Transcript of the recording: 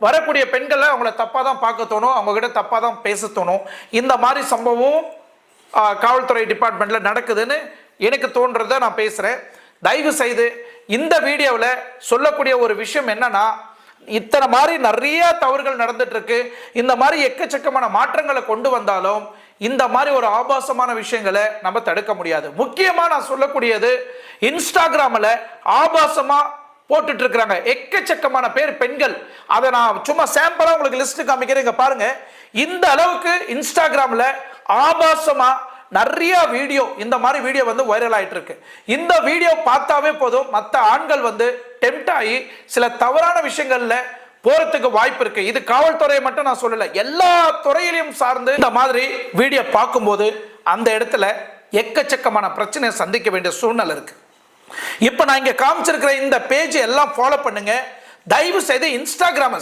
வரக்கூடிய பெண்களை அவங்கள தப்பாக தான் பார்க்க தோணும், அவங்ககிட்ட தப்பாக தான் பேச தோணும். இந்த மாதிரி சம்பவம் காவல்துறை டிபார்ட்மெண்ட்டில் நடக்குதுன்னு எனக்கு தோன்றதை நான் பேசுகிறேன். தயவு செய்து இந்த வீடியோவில் சொல்லக்கூடிய ஒரு விஷயம் என்னன்னா, இத்தனை மாதிரி நிறைய தவறுகள் நடந்துட்டு இருக்கு. இந்த மாதிரி எக்கச்சக்கமான மாற்றங்களை கொண்டு வந்தாலும் இந்த மாதிரி ஒரு ஆபாசமான விஷயங்களை நம்ம தடுக்க முடியாது. முக்கியமா நான் சொல்லக்கூடியது, இன்ஸ்டாகிராமில் ஆபாசமா போட்டுட்டு இருக்கிறாங்க எக்கச்சக்கமான பேர் பெண்கள். அதை நான் சும்மா சாம்பிளா உங்களுக்கு லிஸ்ட் காமிக்கிறேன், பாருங்க. இந்த அளவுக்கு இன்ஸ்டாகிராம்ல ஆபாசமா நிறைய வீடியோ, இந்த மாதிரி வீடியோ வந்து வைரல் ஆயிட்டு இருக்கு. இந்த வீடியோ பார்த்தாவே போதும் மற்ற ஆண்கள் வந்து டெம்ட் ஆகி சில தவறான விஷயங்கள்ல போறதுக்கு வாய்ப்பு இருக்கு. இது காவல்துறையை மட்டும் நான் சொல்லல, எல்லா துறையிலையும் சார்ந்து இந்த மாதிரி வீடியோ பார்க்கும்போது அந்த இடத்துல எக்கச்சக்கமான பிரச்சனையை சந்திக்க வேண்டிய சூழ்நிலை இருக்கு. இப்ப நான் இங்க காமிச்சிருக்கிற இந்த பேஜ் எல்லாம் ஃபாலோ பண்ணுங்க. தயவு செய்து இன்ஸ்டாகிராம்